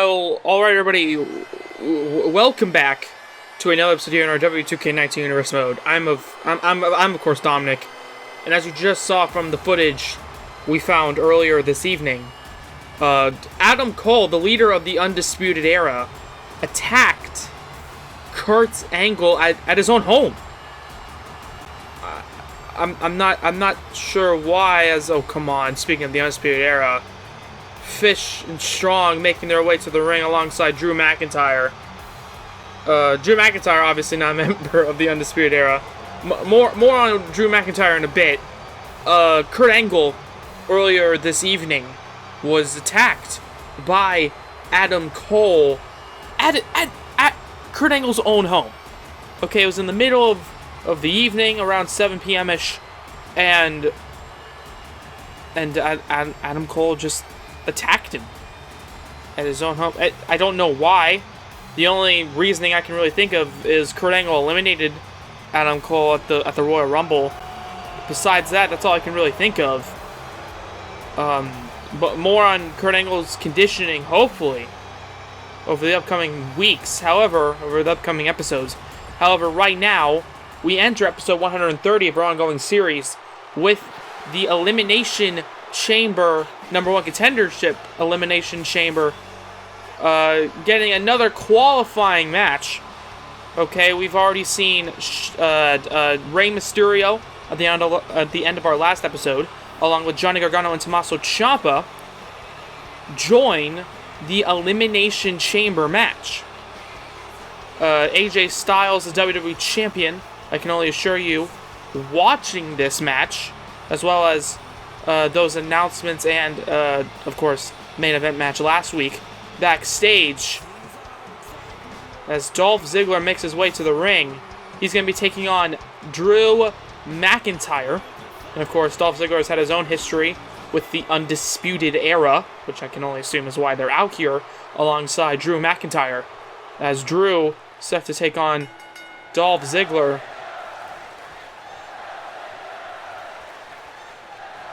Well, alright everybody, welcome back to another episode here in our WWE 2K19 Universe mode. I'm of course Dominic, and as you just saw from the footage we found earlier this evening, Adam Cole, the leader of the Undisputed Era, attacked Kurt Angle at his own home. I'm not sure why, as, oh come on, speaking of the Undisputed Era, Fish and Strong making their way to the ring alongside Drew McIntyre. Drew McIntyre, obviously not a member of the Undisputed Era. More on Drew McIntyre in a bit. Kurt Angle, earlier this evening, was attacked by Adam Cole at Kurt Angle's own home. Okay, it was in the middle of the evening, around 7 p.m.-ish, and Adam Cole just attacked him at his own home. I don't know why. The only reasoning I can really think of is Kurt Angle eliminated Adam Cole at the Royal Rumble. Besides that, that's all I can really think of. But more on Kurt Angle's conditioning, hopefully, over the upcoming weeks. However, over the upcoming episodes. However, right now, we enter episode 130 of our ongoing series with the Elimination Chamber #1 contendership Elimination Chamber getting another qualifying match. Okay, we've already seen Rey Mysterio at the end of our last episode, along with Johnny Gargano and Tommaso Ciampa, join the Elimination Chamber match. AJ Styles, the WWE Champion, I can only assure you, watching this match, as well as those announcements and, of course, main event match last week, backstage, as Dolph Ziggler makes his way to the ring. He's going to be taking on Drew McIntyre. And, of course, Dolph Ziggler has had his own history with the Undisputed Era, which I can only assume is why they're out here alongside Drew McIntyre, as Drew is set to take on Dolph Ziggler.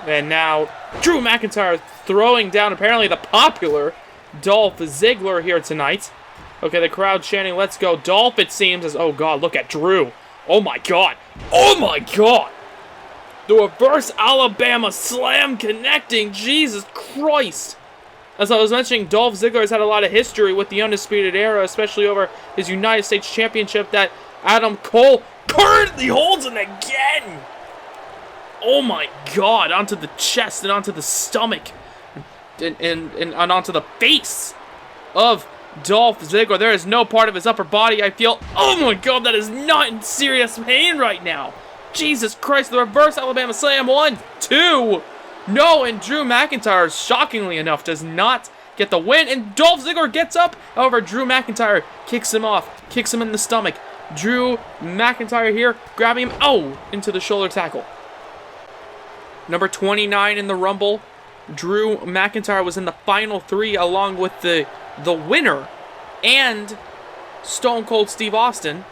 And now, Drew McIntyre throwing down apparently the popular Dolph Ziggler here tonight. Okay, the crowd chanting, "Let's go Dolph," it seems, as, oh god, look at Drew. Oh my god. Oh my god. The reverse Alabama slam connecting. Jesus Christ. As I was mentioning, Dolph Ziggler has had a lot of history with the Undisputed Era, especially over his United States Championship that Adam Cole currently holds, and again. Oh my god, onto the chest and onto the stomach and onto the face of Dolph Ziggler. There is no part of his upper body I feel. Oh my god, that is not in serious pain right now. Jesus Christ, the reverse Alabama slam. 1, 2. No, and Drew McIntyre, shockingly enough, does not get the win. And Dolph Ziggler gets up. However, Drew McIntyre kicks him off, kicks him in the stomach. Drew McIntyre here, grabbing him, into the shoulder tackle. Number 29 in the Rumble, Drew McIntyre, was in the final 3 along with the winner and Stone Cold Steve Austin.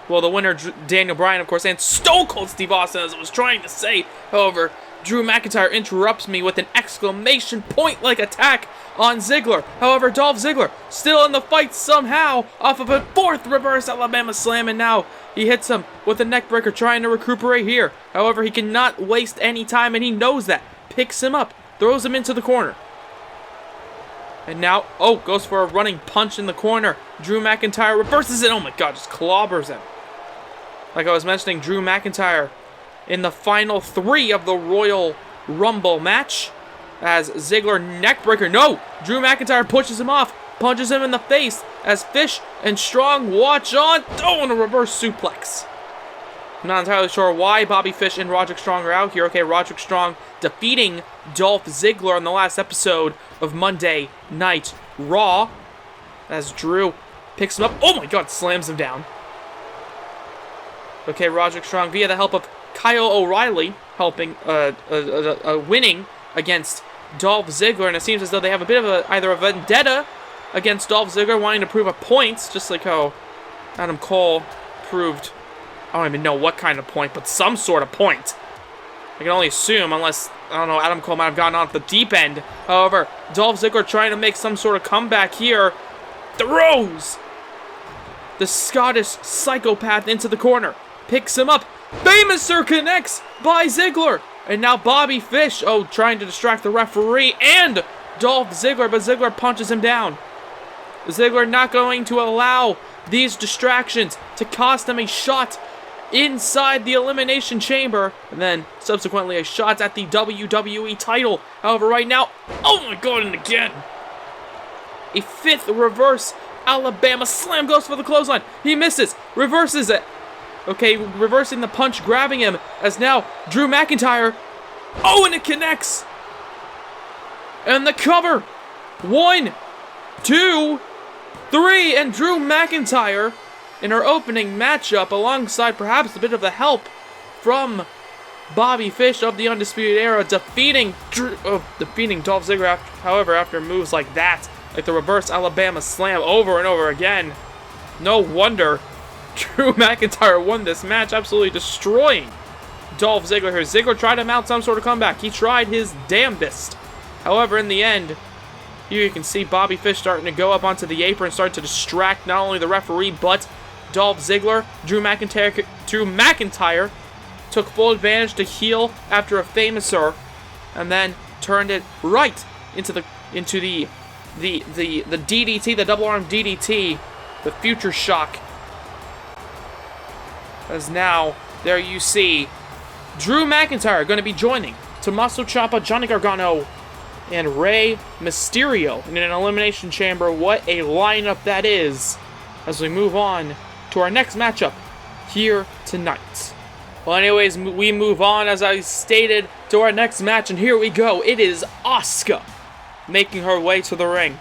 Well, the winner, Daniel Bryan, of course, and Stone Cold Steve Austin, as I was trying to say. However, Drew McIntyre interrupts me with an exclamation point-like attack on Ziggler. However, Dolph Ziggler still in the fight somehow off of a 4th reverse Alabama slam, and now he hits him with a neckbreaker, trying to recuperate here. However, he cannot waste any time, and he knows that. Picks him up, throws him into the corner. And now, goes for a running punch in the corner. Drew McIntyre reverses it. Oh my god, just clobbers him. Like I was mentioning, Drew McIntyre in the final 3 of the Royal Rumble match, as Ziggler neckbreaker. No! Drew McIntyre pushes him off, punches him in the face, as Fish and Strong watch on. And a reverse suplex. I'm not entirely sure why Bobby Fish and Roderick Strong are out here. Okay, Roderick Strong defeating Dolph Ziggler in the last episode of Monday Night Raw, as Drew picks him up. Oh my god, slams him down. Okay, Roderick Strong, via the help of Kyle O'Reilly, helping, winning against Dolph Ziggler, and it seems as though they have a bit of either a vendetta against Dolph Ziggler, wanting to prove a point, just like how Adam Cole proved, I don't even know what kind of point, but some sort of point. I can only assume, unless, I don't know, Adam Cole might have gotten off the deep end. However, Dolph Ziggler trying to make some sort of comeback here throws the Scottish psychopath into the corner. Picks him up. Famouser connects by Ziggler. And now Bobby Fish, trying to distract the referee and Dolph Ziggler, but Ziggler punches him down. Ziggler not going to allow these distractions to cost him a shot inside the Elimination Chamber, and then subsequently a shot at the WWE title. However, right now, oh my god, and again, a fifth reverse Alabama slam goes for the clothesline. He misses, reverses it. Okay, reversing the punch, grabbing him, as now Drew McIntyre, and it connects. And the cover, 1, 2, 3, and Drew McIntyre in her opening matchup, alongside perhaps a bit of the help from Bobby Fish of the Undisputed Era, defeating Dolph Ziggler. However, after moves like that, like the reverse Alabama slam over and over again, no wonder Drew McIntyre won this match, absolutely destroying Dolph Ziggler here. Ziggler tried to mount some sort of comeback. He tried his damnedest. However, in the end, here you can see Bobby Fish starting to go up onto the apron, start to distract not only the referee, but Dolph Ziggler. Drew McIntyre took full advantage to heel after a famouser, and then turned it right into the DDT, the double arm DDT, the future shock. As now, there you see Drew McIntyre going to be joining Tommaso Ciampa, Johnny Gargano, and Rey Mysterio in an Elimination Chamber. What a lineup that is, as we move on to our next matchup here tonight. Well, anyways, we move on, as I stated, to our next match, and here we go. It is Asuka making her way to the ring.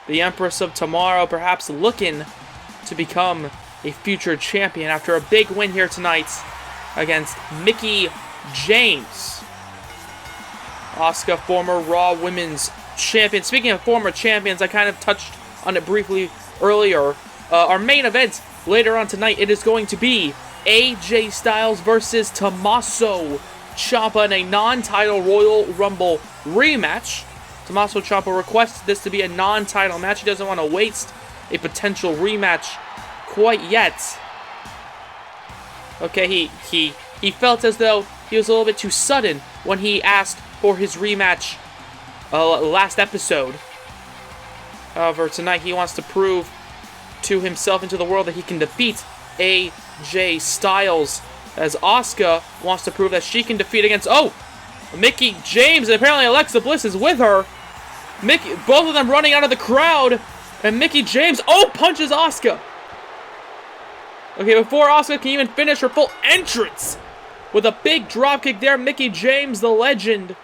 The Empress of Tomorrow perhaps looking to become a future champion after a big win here tonight against Mickie James. Asuka, former Raw Women's Champion. Speaking of former champions, I kind of touched on it briefly earlier. Our main event later on tonight, it is going to be AJ Styles versus Tommaso Ciampa in a non-title Royal Rumble rematch. Tommaso Ciampa requested this to be a non-title match. He doesn't want to waste a potential rematch quite yet. Okay, he felt as though he was a little bit too sudden when he asked for his rematch last episode. However, tonight he wants to prove to himself and to the world that he can defeat AJ Styles, as Asuka wants to prove that she can defeat against Mickie James, and apparently Alexa Bliss is with her. Both of them running out of the crowd, and Mickie James punches Asuka. Okay, before Asuka can even finish her full entrance with a big dropkick there, Mickie James, the legend,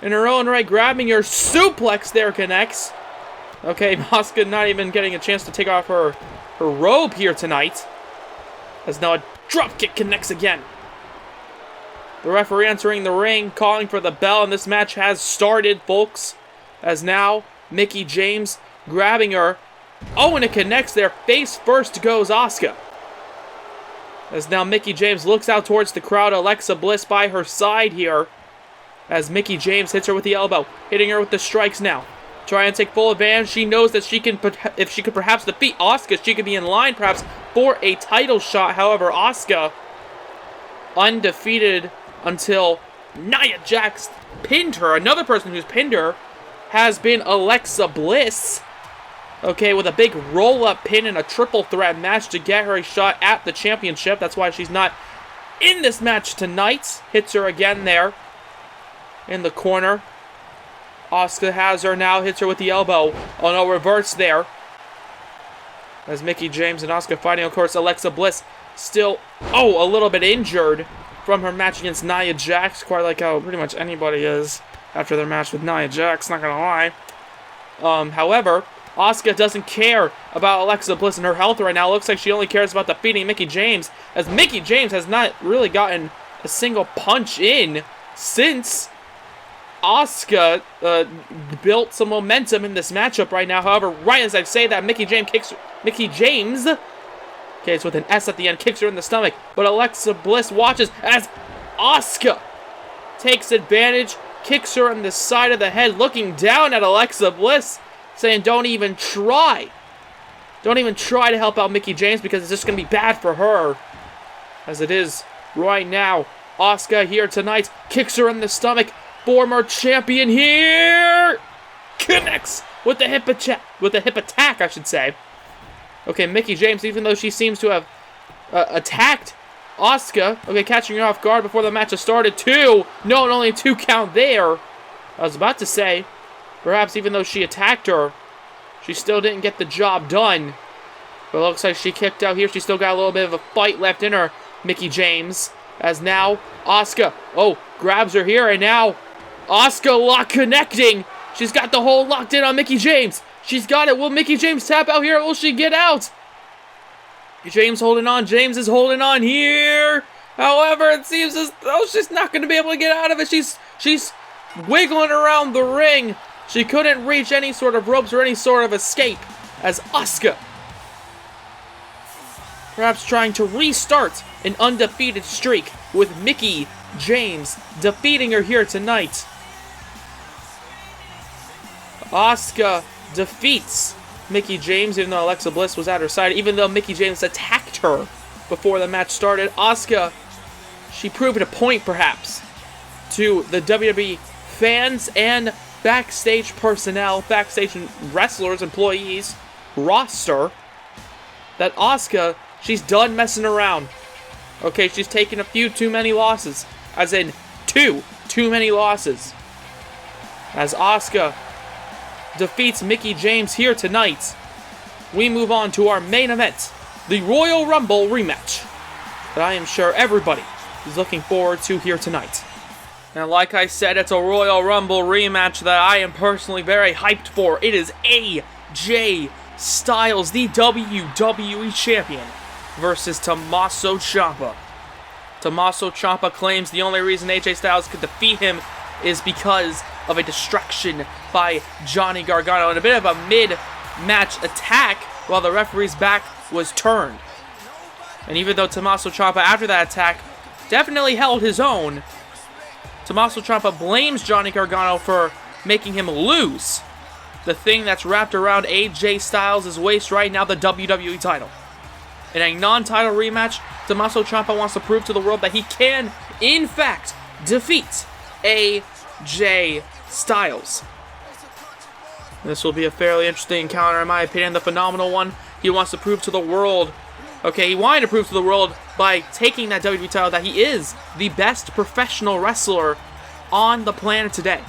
in her own right, grabbing her suplex there, connects. Okay, Asuka not even getting a chance to take off her robe here tonight, as now a dropkick connects again. The referee entering the ring, calling for the bell, and this match has started, folks, as now Mickie James grabbing her. And it connects there. Face first goes Asuka. As now Mickie James looks out towards the crowd. Alexa Bliss by her side here, as Mickie James hits her with the elbow, hitting her with the strikes now. Trying to take full advantage. She knows that if she could perhaps defeat Asuka, she could be in line perhaps for a title shot. However, Asuka undefeated until Nia Jax pinned her. Another person who's pinned her has been Alexa Bliss. Okay, with a big roll-up pin in a triple threat match to get her a shot at the championship. That's why she's not in this match tonight. Hits her again there in the corner. Asuka has her now, hits her with the elbow. Reverse there. As Mickie James and Asuka fighting, of course, Alexa Bliss still, a little bit injured from her match against Nia Jax, quite like how pretty much anybody is after their match with Nia Jax, not gonna lie. However, Asuka doesn't care about Alexa Bliss and her health right now. Looks like she only cares about defeating Mickie James, as Mickie James has not really gotten a single punch in since Asuka built some momentum in this matchup right now. However, right as I say that, Mickie James, okay, it's with an S at the end, kicks her in the stomach. But Alexa Bliss watches as Asuka takes advantage, kicks her in the side of the head, looking down at Alexa Bliss, saying, "Don't even try Don't even try to help out Mickie James because it's just going to be bad for her. As it is right now. Asuka here tonight. Kicks her in the stomach. Former champion here. Connects with the hip attack, I should say. Okay, Mickie James, even though she seems to have attacked Asuka. Okay, catching her off guard before the match has started. 2. No, and only 2 count there. I was about to say, perhaps even though she attacked her, she still didn't get the job done. But it looks like she kicked out here. She still got a little bit of a fight left in her, Mickie James. As now, Asuka, grabs her here, and now Asuka lock connecting. She's got the hold locked in on Mickie James. She's got it. Will Mickie James tap out here? Will she get out? James holding on. James is holding on here. However, it seems as though she's not going to be able to get out of it. She's wiggling around the ring. She couldn't reach any sort of ropes or any sort of escape as Asuka, perhaps trying to restart an undefeated streak with Mickie James defeating her here tonight. Asuka defeats Mickie James, even though Alexa Bliss was at her side. Even though Mickie James attacked her before the match started, Asuka, she proved a point perhaps to the WWE fans and backstage personnel, backstage wrestlers, employees, roster, that Asuka, she's done messing around. Okay, she's taken a few too many losses. As in, 2 too many losses. As Asuka defeats Mickie James here tonight, we move on to our main event, the Royal Rumble rematch, that I am sure everybody is looking forward to here tonight. And like I said, it's a Royal Rumble rematch that I am personally very hyped for. It is AJ Styles, the WWE Champion, versus Tommaso Ciampa. Tommaso Ciampa claims the only reason AJ Styles could defeat him is because of a distraction by Johnny Gargano and a bit of a mid-match attack while the referee's back was turned. And even though Tommaso Ciampa, after that attack, definitely held his own, Tommaso Ciampa blames Johnny Gargano for making him lose the thing that's wrapped around AJ Styles' waist right now, the WWE title. In a non-title rematch, Tommaso Ciampa wants to prove to the world that he can, in fact, defeat AJ Styles. This will be a fairly interesting encounter, in my opinion, the phenomenal one. He wants to prove to the world, he wanted to prove to the world by taking that WWE title that he is the best professional wrestler on the planet today.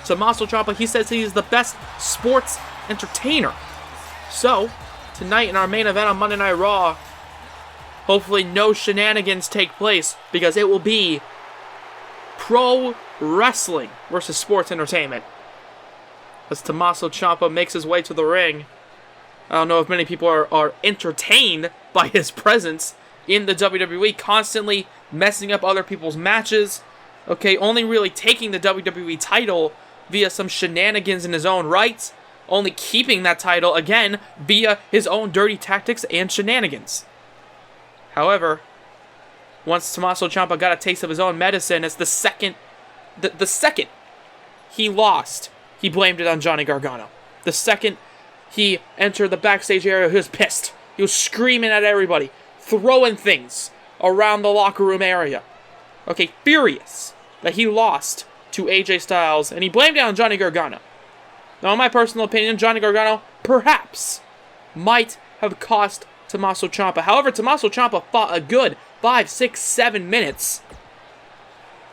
Tommaso Ciampa, he says he is the best sports entertainer. So, tonight in our main event on Monday Night Raw, hopefully no shenanigans take place, because it will be pro wrestling versus sports entertainment. As Tommaso Ciampa makes his way to the ring, I don't know if many people are entertained by his presence in the WWE, constantly messing up other people's matches. Only really taking the WWE title via some shenanigans in his own right. Only keeping that title, again, via his own dirty tactics and shenanigans. However, once Tommaso Ciampa got a taste of his own medicine, as the second he lost, he blamed it on Johnny Gargano. The second he entered the backstage area, he was pissed. He was screaming at everybody, throwing things around the locker room area. Furious that he lost to AJ Styles, and he blamed it on Johnny Gargano. Now, in my personal opinion, Johnny Gargano perhaps might have cost Tommaso Ciampa. However, Tommaso Ciampa fought a good 5, 6, 7 minutes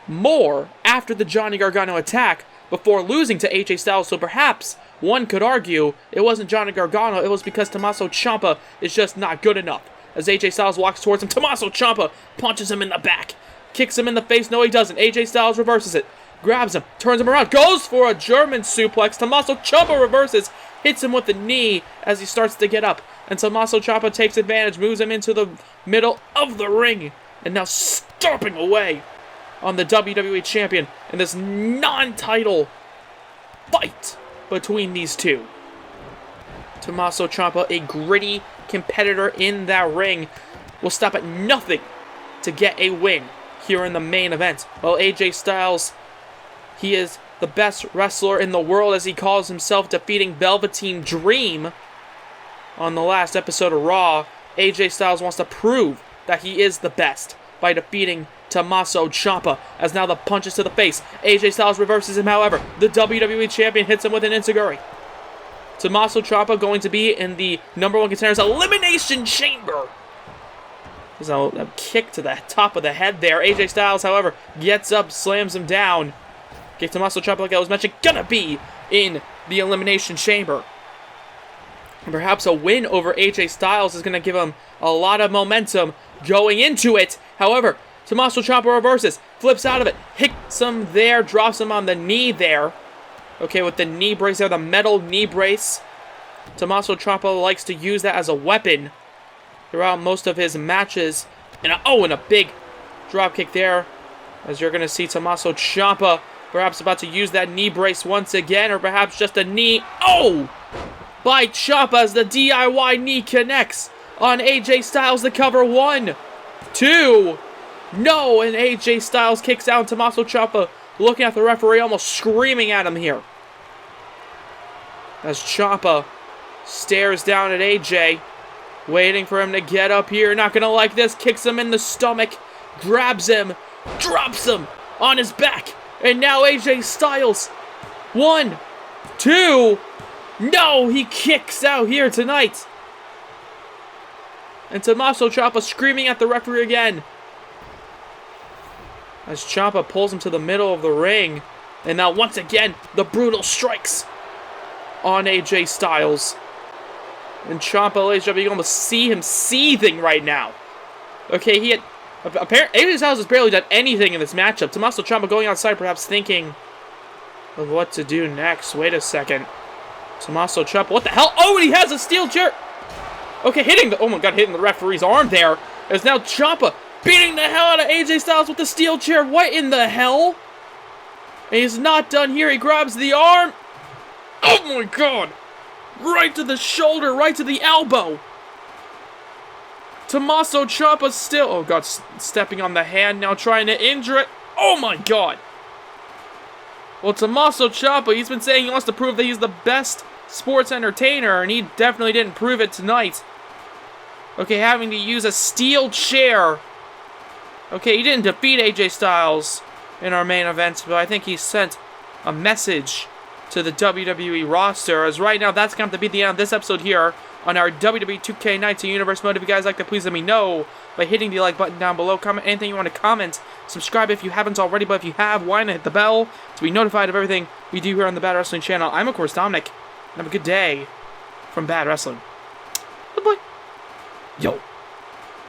more after the Johnny Gargano attack before losing to AJ Styles, so perhaps one could argue it wasn't Johnny Gargano, it was because Tommaso Ciampa is just not good enough. As AJ Styles walks towards him, Tommaso Ciampa punches him in the back, kicks him in the face. No, he doesn't. AJ Styles reverses it, grabs him, turns him around, goes for a German suplex. Tommaso Ciampa reverses, hits him with the knee as he starts to get up, and Tommaso Ciampa takes advantage, moves him into the middle of the ring, and now stomping away on the WWE Champion in this non-title fight between these two. Tommaso Ciampa, a gritty competitor in that ring, will stop at nothing to get a win here in the main event. While AJ Styles, he is the best wrestler in the world, as he calls himself, defeating Velveteen Dream on the last episode of Raw, AJ Styles wants to prove that he is the best by defeating Tommaso Ciampa, as now the punches to the face. AJ Styles reverses him, however. The WWE Champion hits him with an enziguri. Tommaso Ciampa going to be in the #1 Contenders Elimination Chamber. There's a kick to the top of the head there. AJ Styles, however, gets up, slams him down. Okay, Tommaso Ciampa, like I was mentioning, gonna be in the Elimination Chamber. And perhaps a win over AJ Styles is going to give him a lot of momentum going into it. However, Tommaso Ciampa reverses, flips out of it, hits him there, drops him on the knee there. Okay, with the knee brace there, the metal knee brace. Tommaso Ciampa likes to use that as a weapon throughout most of his matches. And a big drop kick there, as you're going to see Tommaso Ciampa perhaps about to use that knee brace once again, or perhaps just a knee. By Ciampa as the DIY knee connects on AJ Styles to cover. 1, 2. No, and AJ Styles kicks out. Tommaso Ciampa looking at the referee, almost screaming at him here. As Ciampa stares down at AJ, waiting for him to get up here. Not going to like this. Kicks him in the stomach, grabs him, drops him on his back. And now AJ Styles. 1, 2. No, he kicks out here tonight. And Tommaso Ciampa screaming at the referee again. As Ciampa pulls him to the middle of the ring. And now once again, the brutal strikes on AJ Styles. And Ciampa, ladies and gentlemen, you can almost see him seething right now. Okay, he had... Apparently, AJ Styles has barely done anything in this matchup. Tommaso Ciampa going outside, perhaps thinking of what to do next. Wait a second. Tommaso Ciampa, what the hell? Oh, and he has a steel chair. Okay, hitting the referee's arm there. As now Ciampa beating the hell out of AJ Styles with the steel chair. What in the hell? And he's not done here. He grabs the arm. Oh my god. Right to the shoulder, right to the elbow. Tommaso Ciampa still, oh god, stepping on the hand now, trying to injure it. Oh my god. Well, Tommaso Ciampa, he's been saying he wants to prove that he's the best sports entertainer, and he definitely didn't prove it tonight. Okay, having to use a steel chair. Okay, he didn't defeat AJ Styles in our main event, but I think he sent a message to the WWE roster, as right now that's going to be the end of this episode here on our WWE 2K19 Universe mode. If you guys like that, please let me know by hitting the like button down below. Comment anything you want to comment. Subscribe if you haven't already, but if you have, why not hit the bell to be notified of everything we do here on the Bad Wrestling channel. I'm, of course, Dominic, and have a good day from Bad Wrestling. Goodbye. Yo.